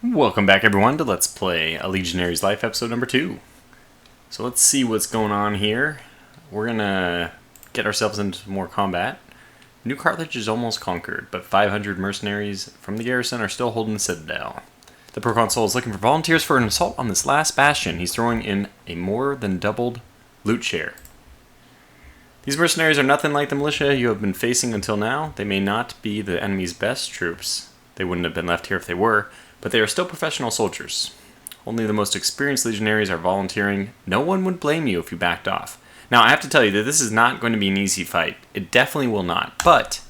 Welcome back everyone to Let's Play A Legionary's Life episode number 2. So let's see what's going on here. We're gonna get ourselves into more combat. New Carthage is almost conquered, but 500 mercenaries from the garrison are still holding the Citadel. The proconsul is looking for volunteers for an assault on this last bastion. He's throwing in a more than doubled loot share. These mercenaries are nothing like the militia you have been facing until now. They may not be the enemy's best troops. They wouldn't have been left here if they were, but they are still professional soldiers. Only the most experienced legionaries are volunteering. No one would blame you if you backed off. Now, I have to tell you that this is not going to be an easy fight. It definitely will not. But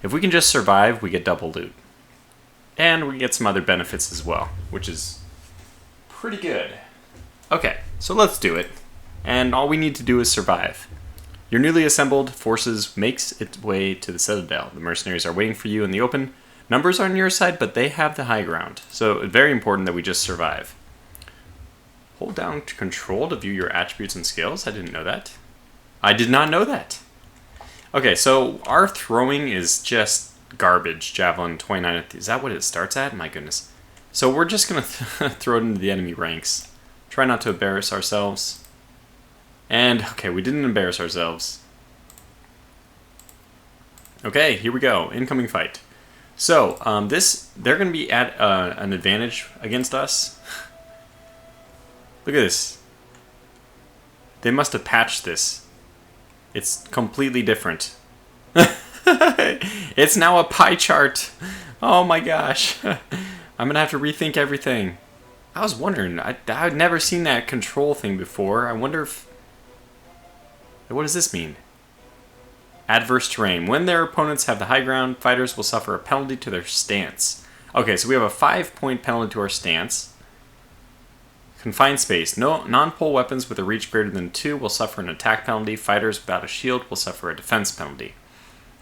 if we can just survive, we get double loot. And we get some other benefits as well, which is pretty good. Okay, so let's do it. And all we need to do is survive. Your newly assembled forces makes its way to the Citadel. The mercenaries are waiting for you in the open. Numbers are on your side, but they have the high ground. So it's very important that we just survive. Hold down to control to view your attributes and skills. I didn't know that. I did not know that. Okay, so our throwing is just garbage. Javelin 29. Is that what it starts at? My goodness. So we're just going to throw it into the enemy ranks. Try not to embarrass ourselves. And, okay, we didn't embarrass ourselves. Okay, here we go. Incoming fight. So, they're going to be at an advantage against us. Look at this. They must have patched this. It's completely different. It's now a pie chart. Oh my gosh. I'm going to have to rethink everything. I was wondering, I'd never seen that control thing before. I wonder if... What does this mean? Adverse terrain. When their opponents have the high ground, fighters will suffer a penalty to their stance. Okay, so we have a 5-point penalty to our stance. Confined space. No non-pole weapons with a reach greater than 2 will suffer an attack penalty. Fighters without a shield will suffer a defense penalty.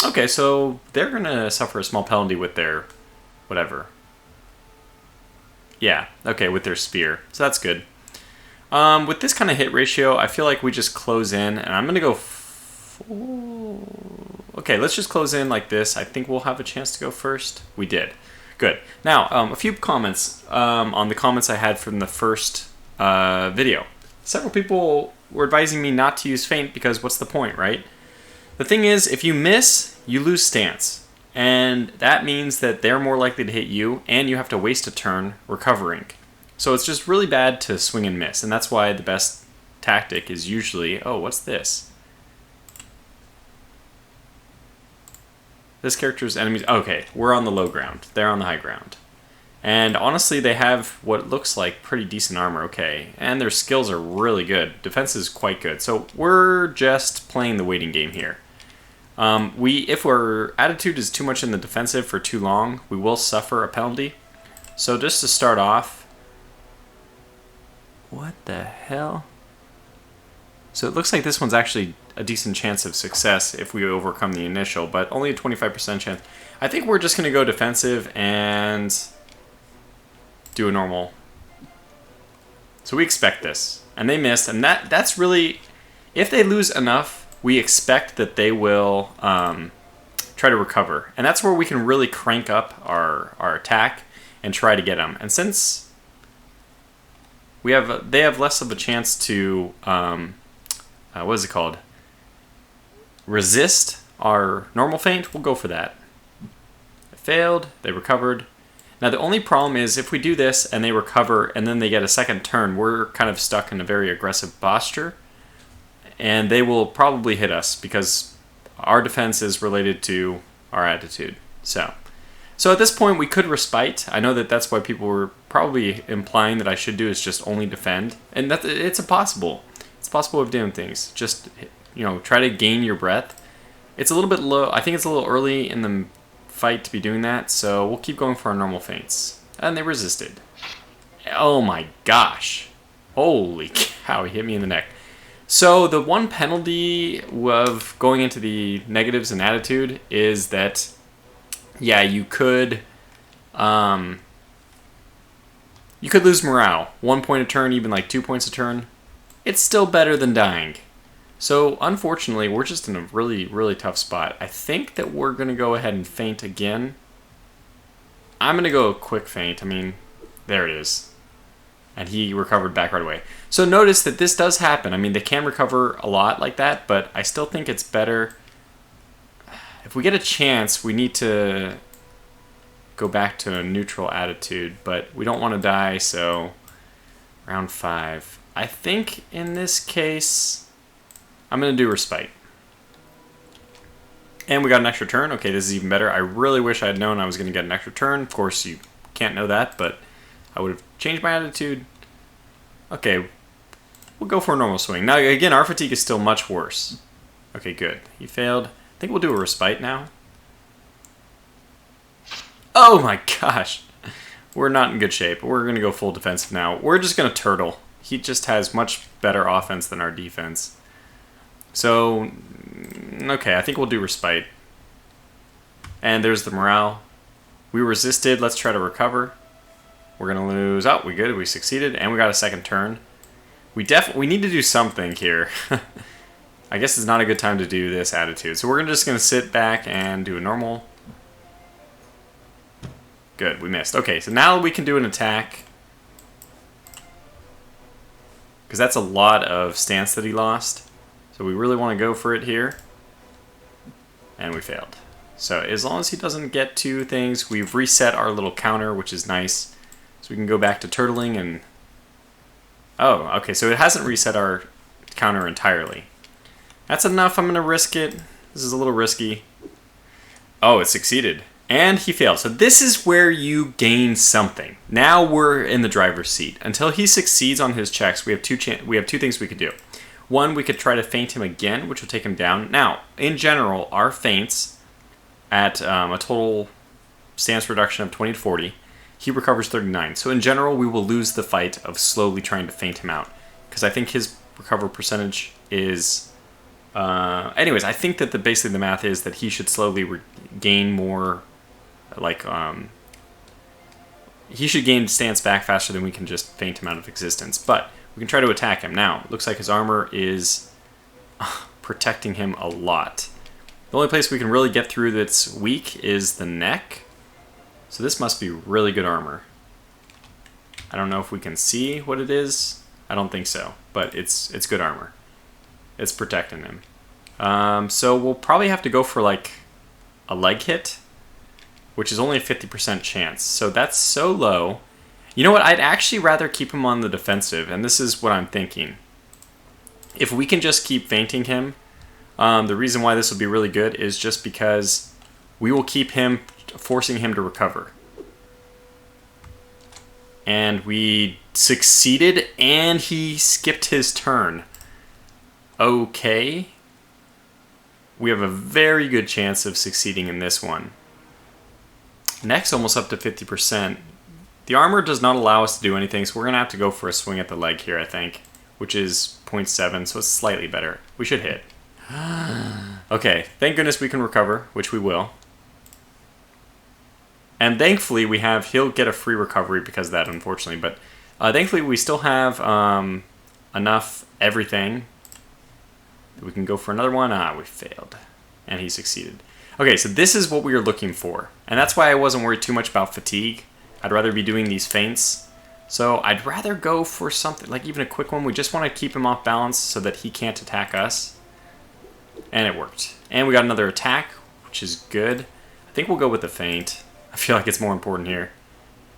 Okay, so they're going to suffer a small penalty with their... whatever. Yeah, okay, with their spear. So that's good. With this kind of hit ratio, I feel like we just close in, and I'm going to go... Okay, let's just close in like this. I think we'll have a chance to go first. We did. Good. Now, a few comments on the comments I had from the first video. Several people were advising me not to use feint because what's the point, right? The thing is, if you miss, you lose stance. And that means that they're more likely to hit you, and you have to waste a turn recovering. So it's just really bad to swing and miss, and that's why the best tactic is usually... Oh, what's this? This character's enemies... Okay, we're on the low ground. They're on the high ground. And honestly, they have what looks like pretty decent armor, okay. And their skills are really good. Defense is quite good. So we're just playing the waiting game here. If our attitude is too much in the defensive for too long, we will suffer a penalty. So just to start off... What the hell? So it looks like this one's actually a decent chance of success if we overcome the initial, but only a 25% chance. I think we're just going to go defensive and do a normal. So we expect this. And they missed, and that's really... If they lose enough, we expect that they will try to recover. And that's where we can really crank up our attack and try to get them. And since they have less of a chance to... what is it called? Resist our normal feint, we'll go for that. It failed, they recovered. Now the only problem is if we do this and they recover and then they get a second turn, we're kind of stuck in a very aggressive posture. And they will probably hit us because our defense is related to our attitude. So at this point we could respite. I know that that's why people were probably implying that I should do is just only defend. And it's possible. It's possible of doing things. Just, try to gain your breath. It's a little bit low. I think it's a little early in the fight to be doing that, so we'll keep going for our normal feints. And they resisted. Oh my gosh. Holy cow, he hit me in the neck. So the one penalty of going into the negatives and attitude is that, yeah, you could lose morale. 1 point a turn, even like 2 points a turn. It's still better than dying. So, unfortunately, we're just in a really, really tough spot. I think that we're going to go ahead and feint again. I'm going to go quick feint. I mean, There it is. And he recovered back right away. So notice that this does happen. I mean, they can recover a lot like that, but I still think it's better. If we get a chance, we need to go back to a neutral attitude, but we don't want to die, so round 5. I think in this case, I'm going to do Respite. And we got an extra turn. Okay, this is even better. I really wish I had known I was going to get an extra turn. Of course, you can't know that, but I would have changed my attitude. Okay, we'll go for a normal swing. Now, again, our fatigue is still much worse. Okay, good. He failed. I think we'll do a Respite now. Oh my gosh. We're not in good shape. We're going to go full defensive now. We're just going to turtle. He just has much better offense than our defense. So, okay, I think we'll do Respite. And there's the morale. We resisted. Let's try to recover. We're going to lose. Oh, we good. We succeeded. And we got a second turn. We need to do something here. I guess it's not a good time to do this attitude. So we're just going to sit back and do a normal. Good, we missed. Okay, so now we can do an attack. Because that's a lot of stance that he lost. So we really want to go for it here. And we failed. So as long as he doesn't get 2 things, we've reset our little counter, which is nice. So we can go back to turtling and... Oh, okay, so it hasn't reset our counter entirely. That's enough, I'm going to risk it. This is a little risky. Oh, it succeeded. And he failed. So this is where you gain something. Now we're in the driver's seat. Until he succeeds on his checks, we have two things we could do. One, we could try to feint him again, which will take him down. Now, in general, our feints at a total stance reduction of 20 to 40, he recovers 39. So in general, we will lose the fight of slowly trying to feint him out. Because I think his recover percentage is... anyways, I think that basically the math is that he should slowly gain more... he should gain stance back faster than we can just feint him out of existence. But we can try to attack him. Now, it looks like his armor is protecting him a lot. The only place we can really get through that's weak is the neck. So this must be really good armor. I don't know if we can see what it is. I don't think so, but it's good armor. It's protecting him. So we'll probably have to go for like a leg hit, which is only a 50% chance. So that's so low. You know what? I'd actually rather keep him on the defensive, and this is what I'm thinking. If we can just keep feinting him, the reason why this will be really good is just because we will keep him, forcing him to recover. And we succeeded, and he skipped his turn. Okay. We have a very good chance of succeeding in this one. Neck's almost up to 50%. The armor does not allow us to do anything, so we're going to have to go for a swing at the leg here, I think, which is 0.7, so it's slightly better. We should hit. Okay, thank goodness we can recover, which we will. And thankfully he'll get a free recovery because of that, unfortunately, but thankfully we still have enough everything that we can go for another one. We failed, and he succeeded. Okay, so this is what we were looking for, and that's why I wasn't worried too much about fatigue. I'd rather be doing these feints. So I'd rather go for something, like even a quick one. We just want to keep him off balance so that he can't attack us. And it worked. And we got another attack, which is good. I think we'll go with the feint. I feel like it's more important here.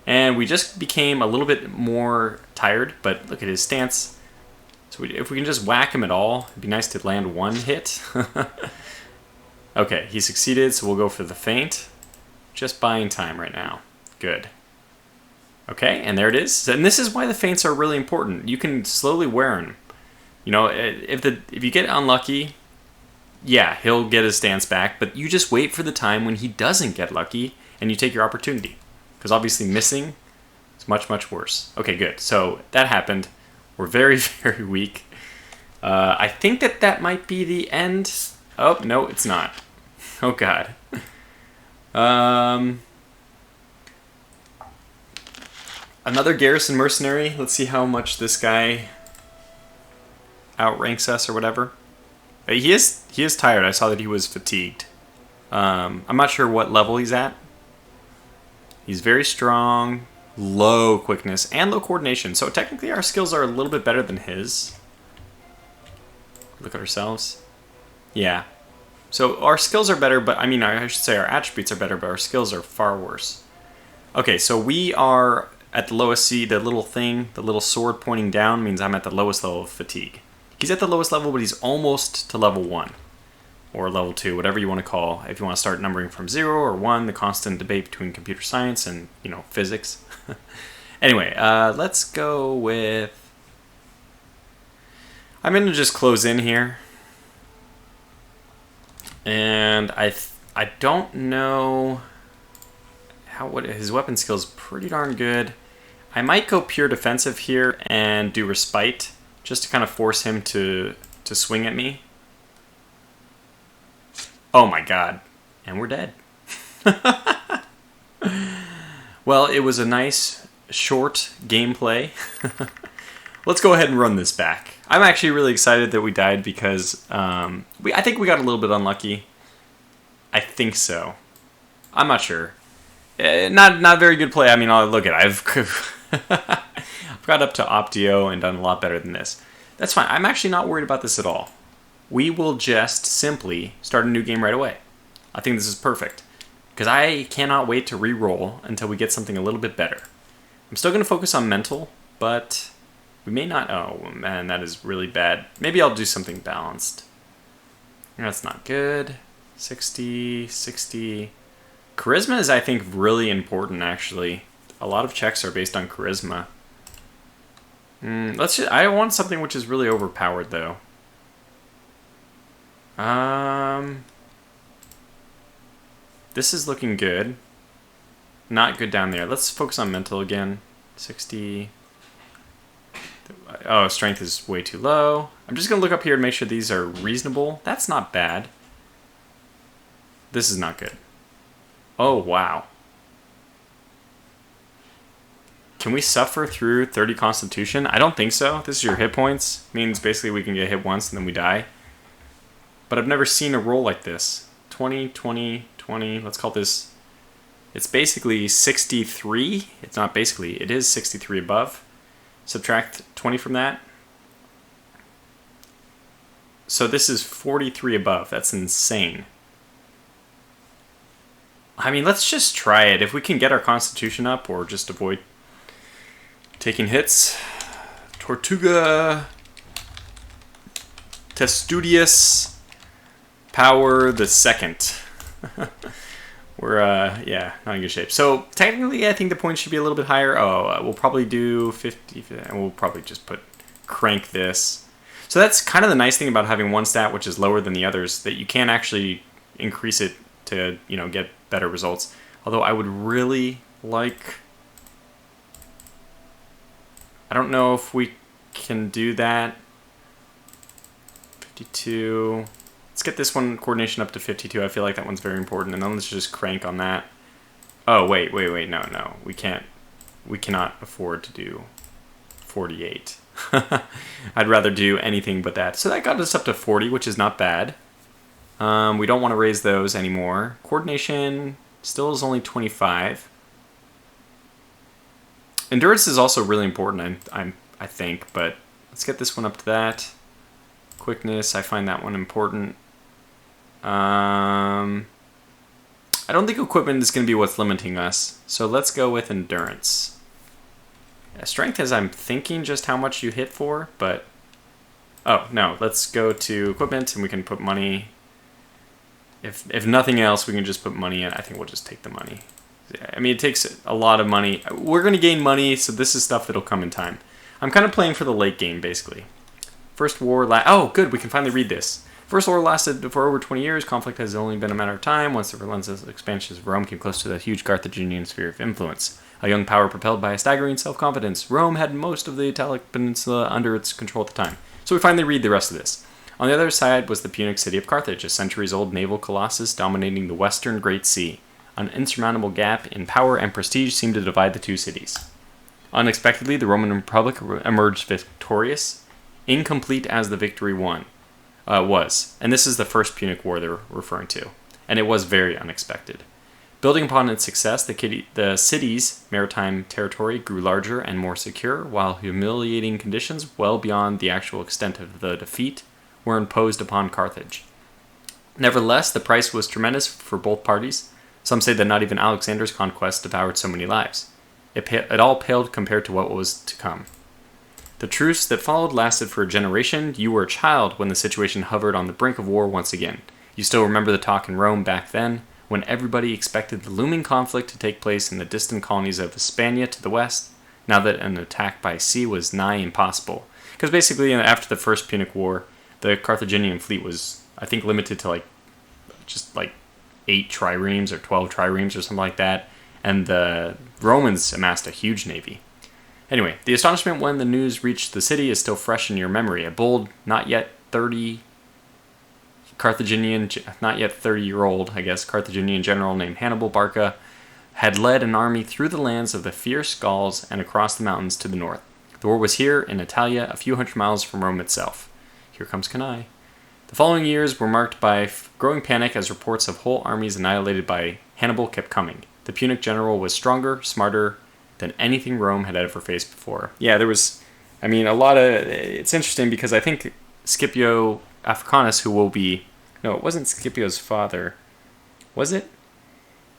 And we just became a little bit more tired, but look at his stance. So if we can just whack him at all, it'd be nice to land one hit. Okay, he succeeded, so we'll go for the feint. Just buying time right now. Good. Okay, and there it is. And this is why the feints are really important. You can slowly wear them. You know, if you get unlucky, yeah, he'll get his stance back, but you just wait for the time when he doesn't get lucky, and you take your opportunity. Because obviously missing is much, much worse. Okay, good. So that happened. We're very, very weak. I think that might be the end. Oh, no, it's not. Oh, God. Another garrison mercenary. Let's see how much this guy outranks us or whatever. He is tired. I saw that he was fatigued. I'm not sure what level he's at. He's very strong, low quickness and low coordination. So technically our skills are a little bit better than his. Look at ourselves. Yeah. So our skills are better, but I mean, I should say our attributes are better, but our skills are far worse. Okay, so we are at the lowest. See the little thing, the little sword pointing down means I'm at the lowest level of fatigue. He's at the lowest level, but he's almost to level 1. Or level 2, whatever you want to call. If you want to start numbering from 0 or 1, the constant debate between computer science and, physics. Anyway, let's go with... I'm going to just close in here. And I don't know what his weapon skill is pretty darn good. I might go pure defensive here and do respite just to kind of force him to swing at me. Oh my god. And we're dead. Well, it was a nice short gameplay. Let's go ahead and run this back. I'm actually really excited that we died because I think we got a little bit unlucky. I think so. I'm not sure. Not very good play. I mean, look at I've got up to Optio and done a lot better than this. That's fine. I'm actually not worried about this at all. We will just simply start a new game right away. I think this is perfect because I cannot wait to re-roll until we get something a little bit better. I'm still going to focus on mental, but we may not... Oh, man, that is really bad. Maybe I'll do something balanced. That's not good. 60, 60... Charisma is, I think, really important, actually. A lot of checks are based on charisma. I want something which is really overpowered, though. This is looking good. Not good down there. Let's focus on mental again. 60... Oh, strength is way too low. I'm just going to look up here and make sure these are reasonable. That's not bad. This is not good. Oh, wow. Can we suffer through 30 Constitution? I don't think so. This is your hit points. Means basically we can get hit once and then we die. But I've never seen a roll like this. 20, 20, 20. Let's call this... It's basically 63. It's not basically. It is 63 above. Subtract 20 from that. So this is 43 above. That's insane. I mean, let's just try it. If we can get our Constitution up or just avoid taking hits. Tortuga Testudius Power the Second. We're, yeah, not in good shape. So, technically, I think the points should be a little bit higher. Oh, we'll probably do 50, and we'll probably just crank this. So that's kind of the nice thing about having one stat which is lower than the others, that you can actually increase it to, get better results. Although I would really like... I don't know if we can do that. 52... Let's get this one coordination up to 52. I feel like that one's very important. And then let's just crank on that. Oh, wait. No. We can't. We cannot afford to do 48. I'd rather do anything but that. So that got us up to 40, which is not bad. We don't want to raise those anymore. Coordination still is only 25. Endurance is also really important, I think. But let's get this one up to that. Quickness, I find that one important. I don't think equipment is going to be what's limiting us. So let's go with endurance. Yeah, strength is, I'm thinking, just how much you hit for, but... Oh, no. Let's go to equipment and we can put money. If nothing else, we can just put money in. I think we'll just take the money. I mean, it takes a lot of money. We're going to gain money, so this is stuff that'll come in time. I'm kind of playing for the late game, basically. First war... Oh, good. We can finally read this. First war lasted for over 20 years. Conflict has only been a matter of time. Once the relentless expansions of Rome came close to the huge Carthaginian sphere of influence. A young power propelled by a staggering self-confidence, Rome had most of the Italic peninsula under its control at the time. So we finally read the rest of this. On the other side was the Punic city of Carthage, a centuries-old naval colossus dominating the western Great Sea. An insurmountable gap in power and prestige seemed to divide the two cities. Unexpectedly, the Roman Republic emerged victorious, incomplete as the victory was. And this is the First Punic War they're referring to. And it was very unexpected. Building upon its success, the city's maritime territory grew larger and more secure, while humiliating conditions well beyond the actual extent of the defeat were imposed upon Carthage. Nevertheless, the price was tremendous for both parties. Some say that not even Alexander's conquest devoured so many lives. It all paled compared to what was to come. The truce that followed lasted for a generation. You were a child when the situation hovered on the brink of war once again. You still remember the talk in Rome back then, when everybody expected the looming conflict to take place in the distant colonies of Hispania to the west, now that an attack by sea was nigh impossible. Because basically, after the First Punic War, the Carthaginian fleet was, I think, limited to just 8 triremes or 12 triremes or something like that, and the Romans amassed a huge navy. Anyway, the astonishment when the news reached the city is still fresh in your memory. A bold, not yet 30-year-old, Carthaginian general named Hannibal Barca had led an army through the lands of the fierce Gauls and across the mountains to the north. The war was here in Italia, a few hundred miles from Rome itself. Here comes Cannae. The following years were marked by growing panic as reports of whole armies annihilated by Hannibal kept coming. The Punic general was stronger, smarter than anything Rome had ever faced before. Yeah, there was, a lot of, it's interesting because I think Scipio Africanus, who will be, no, it wasn't Scipio's father, was it?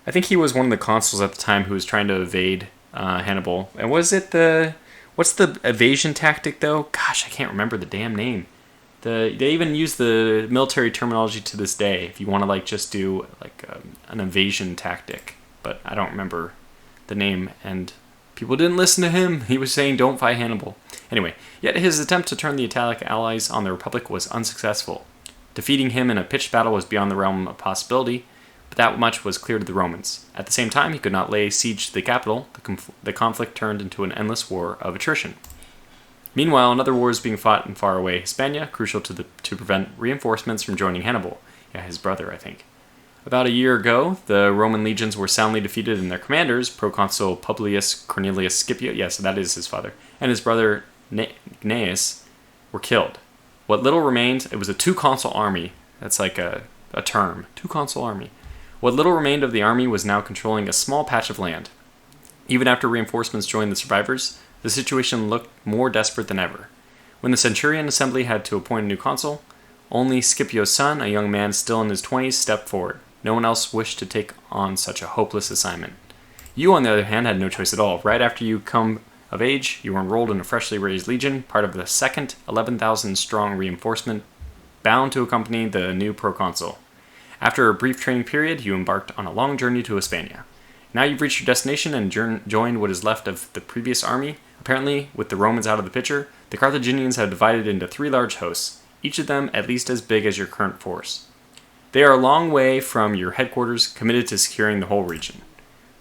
I think he was one of the consuls at the time who was trying to evade Hannibal. And what's the evasion tactic though? Gosh, I can't remember the damn name. They even use the military terminology to this day if you want to just do an evasion tactic, but I don't remember the name, and people didn't listen to him. He was saying don't fight Hannibal. Anyway, yet his attempt to turn the Italic allies on the Republic was unsuccessful. Defeating him in a pitched battle was beyond the realm of possibility, but that much was clear to the Romans. At the same time, he could not lay siege to the capital. The conflict turned into an endless war of attrition. Meanwhile, another war is being fought in faraway Hispania, crucial to prevent reinforcements from joining Hannibal. Yeah, his brother, I think. About a year ago, the Roman legions were soundly defeated and their commanders, Proconsul Publius Cornelius Scipio, yes, that is his father, and his brother Gnaeus, were killed. What little remained, it was a 2-consul army. That's like a term. 2-consul army. What little remained of the army was now controlling a small patch of land. Even after reinforcements joined the survivors, the situation looked more desperate than ever. When the Centurion Assembly had to appoint a new consul, only Scipio's son, a young man still in his 20s, stepped forward. No one else wished to take on such a hopeless assignment. You, on the other hand, had no choice at all. Right after you come of age, you were enrolled in a freshly raised legion, part of the second 11,000-strong reinforcement, bound to accompany the new proconsul. After a brief training period, you embarked on a long journey to Hispania. Now you've reached your destination and joined what is left of the previous army. Apparently, with the Romans out of the picture, the Carthaginians have divided into 3 large hosts, each of them at least as big as your current force. They are a long way from your headquarters, committed to securing the whole region.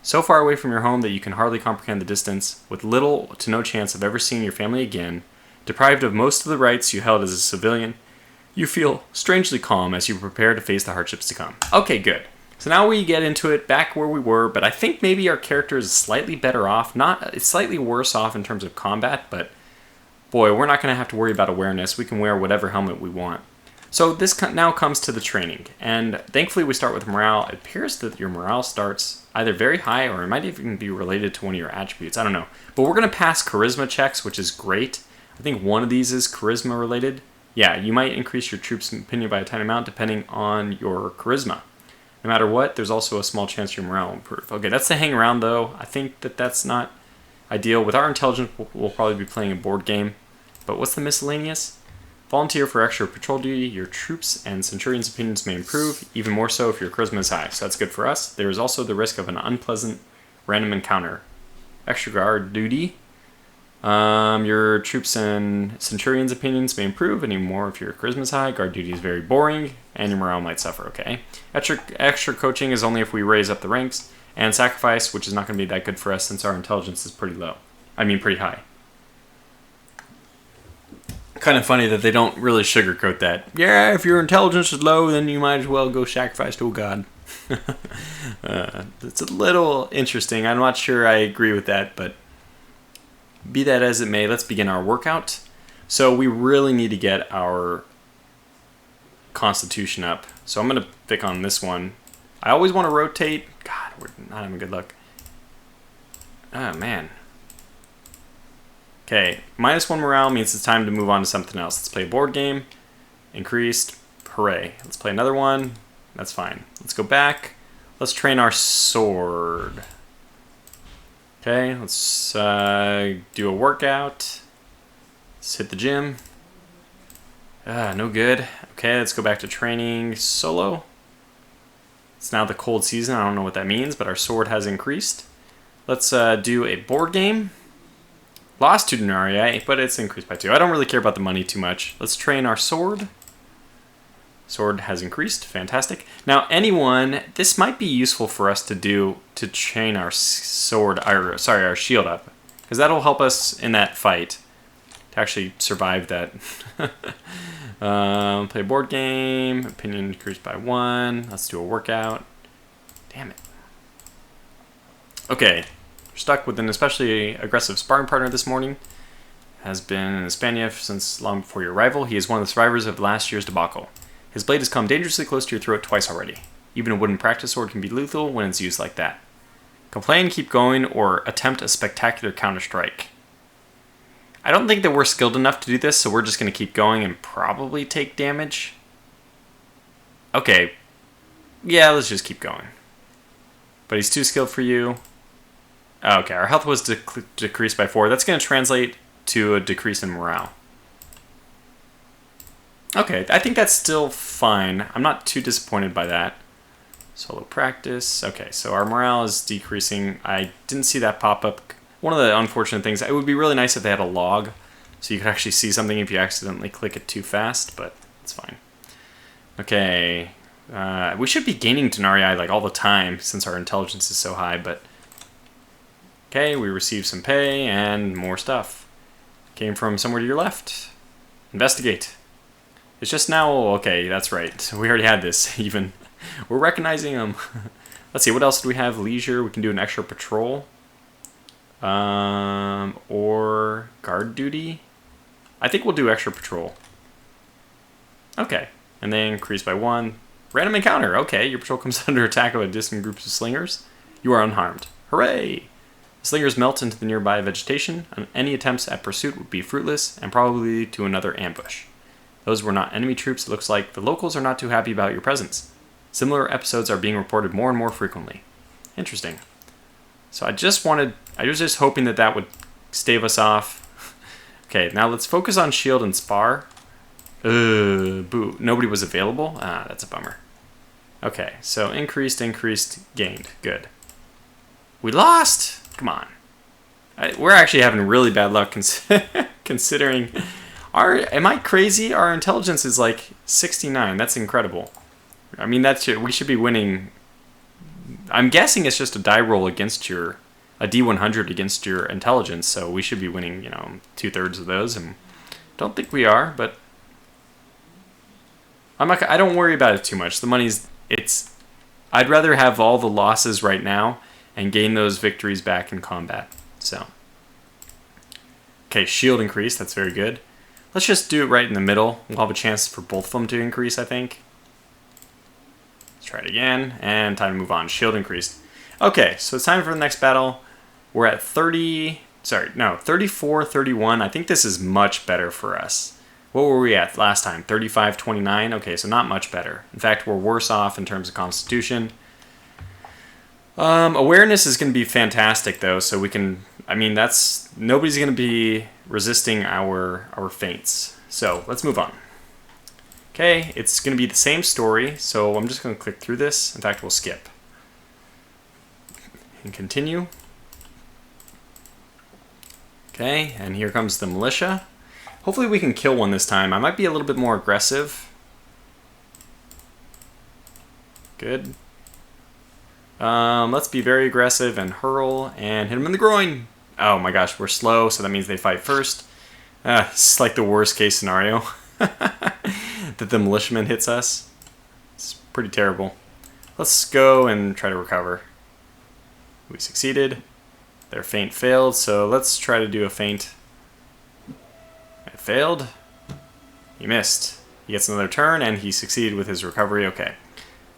So far away from your home that you can hardly comprehend the distance, with little to no chance of ever seeing your family again, deprived of most of the rights you held as a civilian, you feel strangely calm as you prepare to face the hardships to come. Okay, good. So now we get into it, back where we were, but I think maybe our character is slightly better off. It's slightly worse off in terms of combat, but boy, we're not going to have to worry about awareness. We can wear whatever helmet we want. So this now comes to the training, and thankfully we start with morale. It appears that your morale starts either very high or it might even be related to one of your attributes. I don't know. But we're going to pass charisma checks, which is great. I think one of these is charisma related. Yeah, you might increase your troops' opinion by a tiny amount depending on your charisma. No matter what, there's also a small chance your morale will improve. Okay, that's the hang around though. I think that's not ideal. With our intelligence, we'll probably be playing a board game. But what's the miscellaneous? Volunteer for extra patrol duty. Your troops and centurions' opinions may improve, even more so if your charisma is high. So that's good for us. There is also the risk of an unpleasant random encounter. Extra guard duty. Your troops and centurions' opinions may improve, and even more if your charisma is high. Guard duty is very boring, and your morale might suffer, okay? Extra coaching is only if we raise up the ranks. And sacrifice, which is not going to be that good for us since our intelligence is pretty high. Kind of funny that they don't really sugarcoat that. Yeah, if your intelligence is low, then you might as well go sacrifice to a god. It's a little interesting. I'm not sure I agree with that, but be that as it may, let's begin our workout. So we really need to get our constitution up. So I'm going to pick on this one. I always want to rotate. God, we're not having good luck. Oh, man. Okay, -1 morale means it's time to move on to something else. Let's play a board game. Increased. Hooray. Let's play another one. That's fine. Let's go back. Let's train our sword. Okay, let's do a workout. Let's hit the gym. No good. Okay, let's go back to training solo. It's now the cold season. I don't know what that means, but our sword has increased. Let's do a board game. Lost 2 denarii, but it's increased by 2. I don't really care about the money too much. Let's train our sword. Sword has increased. Fantastic. Now, anyone, this might be useful for us to do to train our sword, our shield up, because that'll help us in that fight to actually survive that. Play a board game. Opinion increased by 1. Let's do a workout. Damn it. Okay. We're stuck with an especially aggressive sparring partner this morning. Has been in Hispania since long before your arrival. He is one of the survivors of last year's debacle. His blade has come dangerously close to your throat twice already. Even a wooden practice sword can be lethal when it's used like that. Complain, keep going, or attempt a spectacular counter-strike. I don't think that we're skilled enough to do this, so we're just going to keep going and probably take damage. Okay. Yeah, let's just keep going. But he's too skilled for you. Okay, our health was decreased by 4. That's going to translate to a decrease in morale. Okay, I think that's still fine. I'm not too disappointed by that. Solo practice. Okay, so our morale is decreasing. I didn't see that pop up. One of the unfortunate things, it would be really nice if they had a log so you could actually see something if you accidentally click it too fast, but it's fine. Okay, we should be gaining denarii like all the time since our intelligence is so high, but okay, we received some pay and more stuff. Came from somewhere to your left. Investigate. It's just now, okay, that's right. We already had this, even. We're recognizing them. Let's see, what else do we have? Leisure, we can do an extra patrol. Or guard duty. I think we'll do extra patrol. Okay, and then increase by 1. Random encounter, okay, your patrol comes under attack of a distant group of slingers. You are unharmed. Hooray! The slingers melt into the nearby vegetation, and any attempts at pursuit would be fruitless and probably lead to another ambush. Those were not enemy troops. It looks like the locals are not too happy about your presence. Similar episodes are being reported more and more frequently. Interesting. So I was just hoping that that would stave us off. Okay, now let's focus on shield and spar. Boo. Nobody was available? Ah, that's a bummer. Okay, so increased, gained. Good. We lost! Come on. We're actually having really bad luck considering... Am I crazy? Our intelligence is like 69. That's incredible. I mean, we should be winning. I'm guessing it's just a die roll against a D100 against your intelligence, so we should be winning, 2/3 of those, and don't think we are, but I don't worry about it too much. The money's, I'd rather have all the losses right now and gain those victories back in combat, so. Okay, shield increase, that's very good. Let's just do it right in the middle. We'll have a chance for both of them to increase, I think. Let's try it again, and time to move on. Shield increased. Okay, so it's time for the next battle. We're at 34, 31. I think this is much better for us. What were we at last time? 35, 29? Okay, so not much better. In fact, we're worse off in terms of constitution. Awareness is going to be fantastic, though, so we can... nobody's going to be resisting our feints. So, let's move on. Okay, it's going to be the same story, so I'm just going to click through this. In fact, we'll skip. And continue. Okay, and here comes the militia. Hopefully we can kill one this time. I might be a little bit more aggressive. Good. Let's be very aggressive and hurl and hit him in the groin. Oh my gosh, we're slow, so that means they fight first. It's like the worst case scenario. That the militiaman hits us. It's pretty terrible. Let's go and try to recover. We succeeded. Their feint failed, so let's try to do a feint. It failed. He missed. He gets another turn, and he succeeded with his recovery. Okay.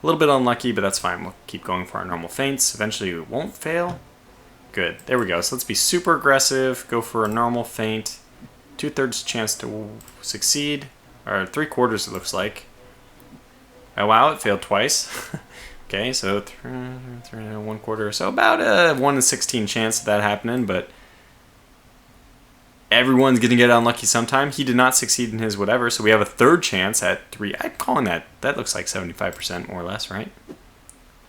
A little bit unlucky, but that's fine. We'll keep going for our normal feints. Eventually it won't fail. Good. There we go. So let's be super aggressive. Go for a normal feint. 2/3 chance to succeed. Or 3/4 it looks like. Oh wow, it failed twice. Okay, so 1/4. So about a 1 in 16 chance of that happening, but everyone's going to get unlucky sometime. He did not succeed in his whatever, so we have a 3rd chance at 3. I'm calling that. That looks like 75% more or less, right?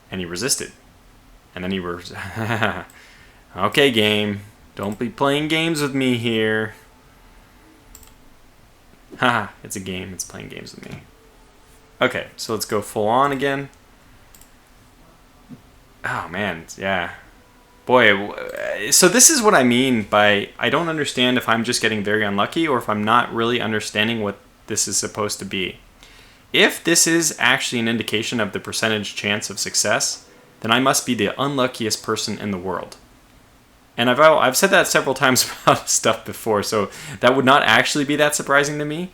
And he resisted. And then he was... Okay, game. Don't be playing games with me here. Haha, it's a game. It's playing games with me. Okay, so let's go full on again. Oh, man. Yeah. Boy, so this is what I mean by I don't understand if I'm just getting very unlucky or if I'm not really understanding what this is supposed to be. If this is actually an indication of the percentage chance of success, then I must be the unluckiest person in the world. And I've said that several times about stuff before, so that would not actually be that surprising to me.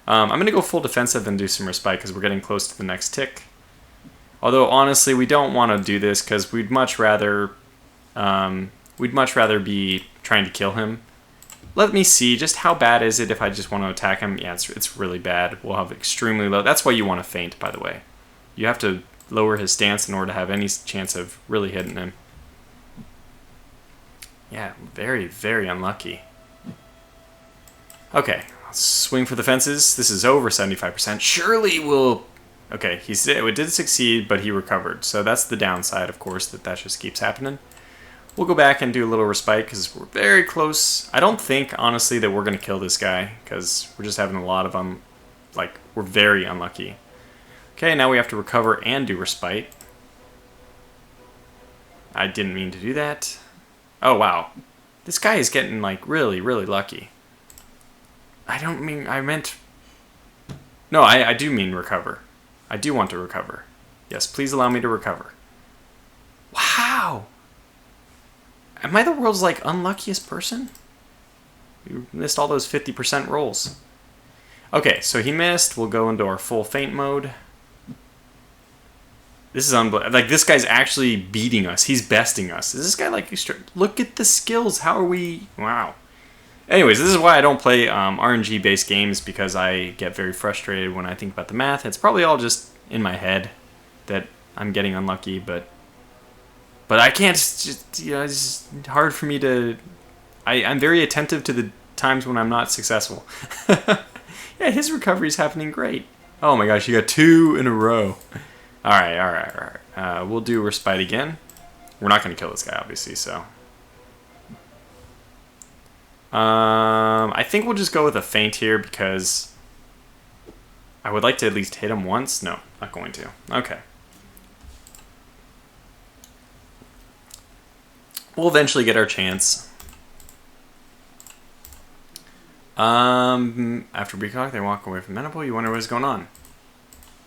I'm going to go full defensive and do some respite because we're getting close to the next tick. Although, honestly, we don't want to do this because we'd much rather be trying to kill him. Let me see, just how bad is it if I just want to attack him? Yeah, it's really bad. We'll have extremely low. That's why you want to feint, by the way. You have to lower his stance in order to have any chance of really hitting him. Yeah, very, very unlucky. Okay, let's swing for the fences. This is over 75%. Surely we'll... Okay, it did succeed, but he recovered. So that's the downside, of course, that just keeps happening. We'll go back and do a little respite because we're very close. I don't think, honestly, that we're going to kill this guy because we're just having a lot of we're very unlucky. Okay, now we have to recover and do respite. I didn't mean to do that. Oh, wow. This guy is getting, really, really lucky. I meant... No, I do mean recover. I do want to recover. Yes, please allow me to recover. Wow! Am I the world's, unluckiest person? You missed all those 50% rolls. Okay, so he missed. We'll go into our full feint mode. This is unbelievable. This guy's actually beating us. He's besting us. Is this guy, look at the skills. How are we... Wow. Anyways, this is why I don't play RNG-based games, because I get very frustrated when I think about the math. It's probably all just in my head that I'm getting unlucky, but I can't, it's hard for me to... I'm very attentive to the times when I'm not successful. Yeah, his recovery's happening great. Oh my gosh, you got 2 in a row. Alright. We'll do respite again. We're not going to kill this guy, obviously, so... I think we'll just go with a feint here because I would like to at least hit him once. No, not going to. Okay. We'll eventually get our chance. After Brecock, they walk away from Menopole. You wonder what's going on.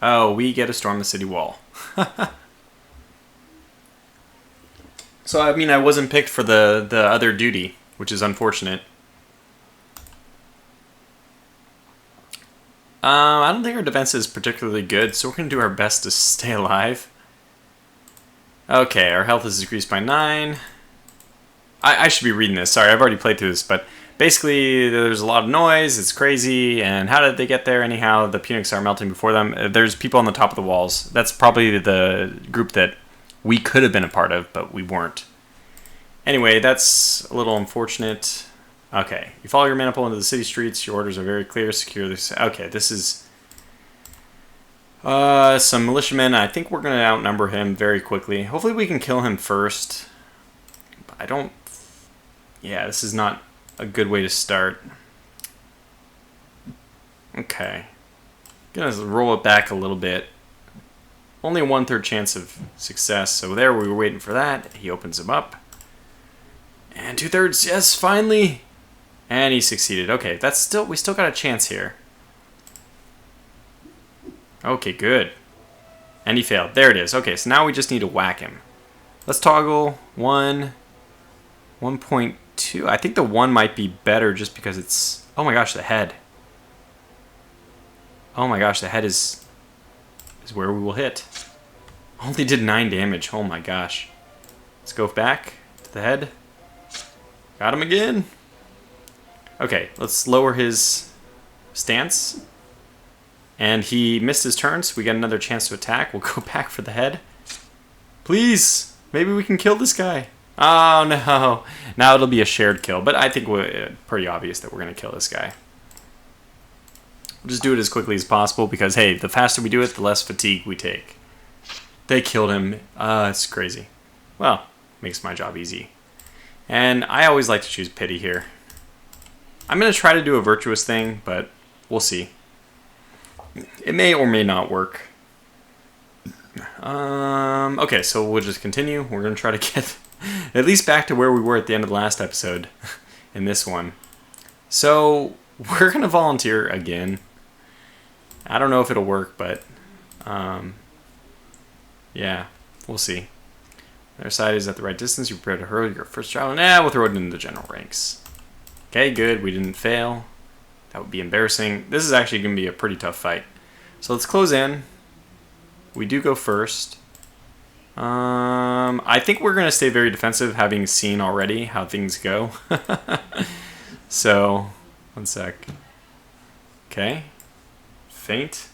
Oh, we get to storm the city wall. So, I mean, I wasn't picked for the other duty, which is unfortunate. I don't think our defense is particularly good, so we're going to do our best to stay alive. Okay, our health is decreased by 9. I should be reading this. Sorry, I've already played through this, but basically there's a lot of noise, it's crazy, and how did they get there? Anyhow, the Punics are melting before them. There's people on the top of the walls. That's probably the group that we could have been a part of, but we weren't. Anyway, that's a little unfortunate. Okay, you follow your Menopole into the city streets. Your orders are very clear. Secure this. Okay, this is some militiamen. I think we're going to outnumber him very quickly. Hopefully we can kill him first. But I don't... Yeah, this is not a good way to start. Okay. Gonna roll it back a little bit. Only a 1/3 chance of success. So there, we were waiting for that. He opens him up. And 2/3, yes, finally! And he succeeded. Okay, we still got a chance here. Okay, good. And he failed. There it is. Okay, so now we just need to whack him. Let's toggle 1, 1.2. I think the 1 might be better just because it's... Oh my gosh, the head. Oh my gosh, the head is where we will hit. Only did 9 damage. Oh my gosh. Let's go back to the head. Got him again. Okay, let's lower his stance. And he missed his turn, so we get another chance to attack. We'll go back for the head. Please! Maybe we can kill this guy. Oh no. Now it'll be a shared kill, but I think we're pretty obvious that we're going to kill this guy. We'll just do it as quickly as possible because, hey, the faster we do it, the less fatigue we take. They killed him. It's crazy. Well, makes my job easy. And I always like to choose pity here. I'm going to try to do a virtuous thing, but we'll see. It may or may not work. Okay, so we'll just continue. We're going to try to get at least back to where we were at the end of the last episode in this one. So we're going to volunteer again. I don't know if it'll work, but yeah, we'll see. Their side is at the right distance. You're prepared to hurl your first trial. Nah, we'll throw it into the general ranks. Okay, good. We didn't fail. That would be embarrassing. This is actually going to be a pretty tough fight. So let's close in. We do go first. I think we're going to stay very defensive, having seen already how things go. So, one sec. Okay. Feint.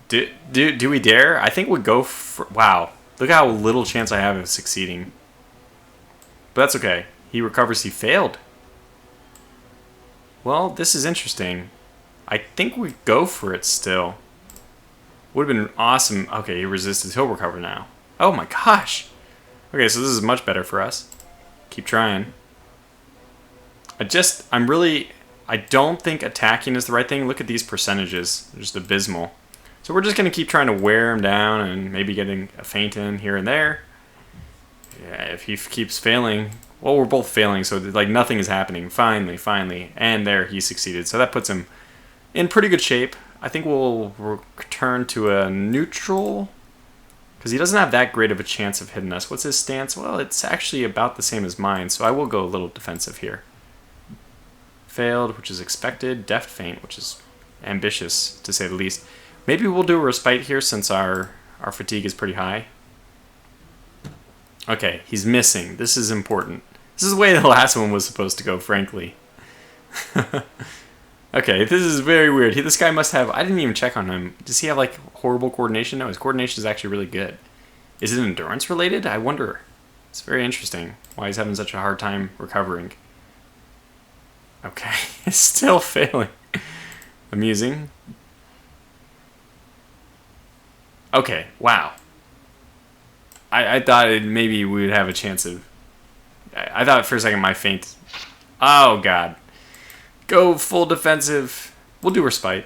Do we dare? I think we go for... Wow. Look how little chance I have of succeeding. But that's okay. He recovers. He failed. Well, this is interesting. I think we go for it still. Would have been awesome. Okay, he resisted. He'll recover now. Oh my gosh. Okay, so this is much better for us. Keep trying. I don't think attacking is the right thing. Look at these percentages. They're just abysmal. So we're just going to keep trying to wear him down and maybe getting a feint in here and there. Yeah, if he keeps failing... Well, we're both failing, so like nothing is happening. Finally. And there, he succeeded. So that puts him in pretty good shape. I think we'll return to a neutral, because he doesn't have that great of a chance of hitting us. What's his stance? Well, it's actually about the same as mine, so I will go a little defensive here. Failed, which is expected. Deft feint, which is ambitious, to say the least. Maybe we'll do a respite here, since our fatigue is pretty high. Okay, he's missing. This is important. This is the way the last one was supposed to go, frankly. Okay, this is very weird. This guy must have... I didn't even check on him. Does he have, like, horrible coordination? No, his coordination is actually really good. Is it endurance related? I wonder. It's very interesting why he's having such a hard time recovering. Okay, he's still failing. Amusing. Okay, wow. I thought maybe we would have a chance of... I thought for a second my feint... Oh, God. Go full defensive. We'll do respite.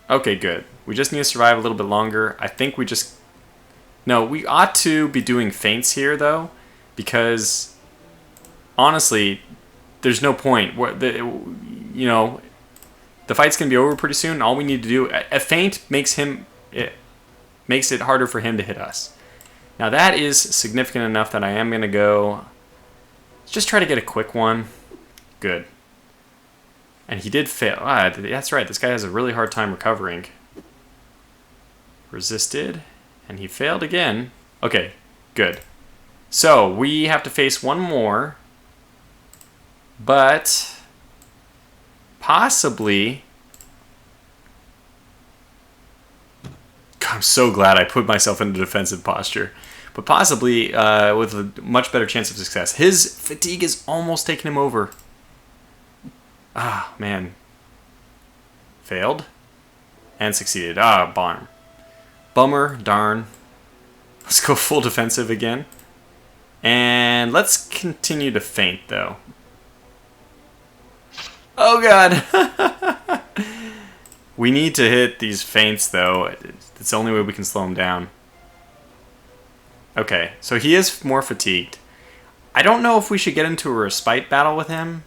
Okay, good. We just need to survive a little bit longer. I think we just... No, we ought to be doing feints here, though, because honestly, there's no point. The fight's going to be over pretty soon. All we need to do... A feint makes it harder for him to hit us. Now, that is significant enough that I am going to go... Just try to get a quick one. Good. And he did fail. That's right. This guy has a really hard time recovering. Resisted. And he failed again. Okay, good. So, we have to face one more. But... possibly... God, I'm so glad I put myself into defensive posture. But possibly with a much better chance of success. His fatigue is almost taking him over. Ah, man. Failed. And succeeded. Ah, bummer. Bummer, darn. Let's go full defensive again. And let's continue to feint, though. Oh, God. We need to hit these feints, though. It's the only way we can slow him down. Okay, so he is more fatigued. I don't know if we should get into a respite battle with him.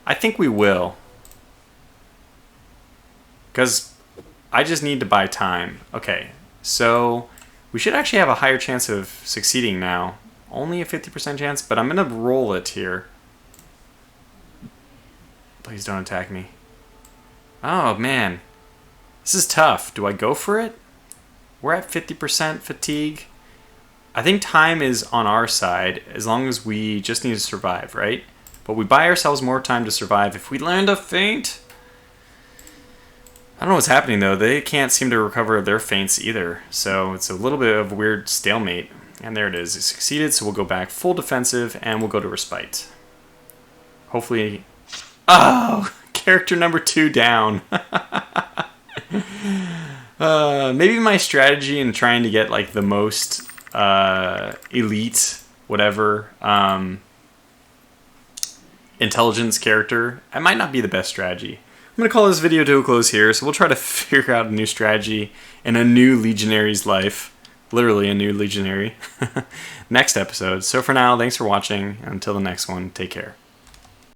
I think we will. Because I just need to buy time. Okay, so we should actually have a higher chance of succeeding now. Only a 50% chance, but I'm going to roll it here. Please don't attack me. Oh, man. This is tough. Do I go for it? We're at 50% fatigue. I think time is on our side as long as we just need to survive, right? But we buy ourselves more time to survive. If we land a feint... I don't know what's happening, though. They can't seem to recover their feints either. So it's a little bit of a weird stalemate. And there it is. It succeeded, so we'll go back full defensive, and we'll go to respite. Hopefully... Oh! Character number 2 down. Maybe my strategy in trying to get, like, the most elite, whatever, intelligence character, it might not be the best strategy. I'm going to call this video to a close here, so we'll try to figure out a new strategy in a new Legionary's life. Literally a new Legionary. Next episode. So for now, thanks for watching. Until the next one, take care.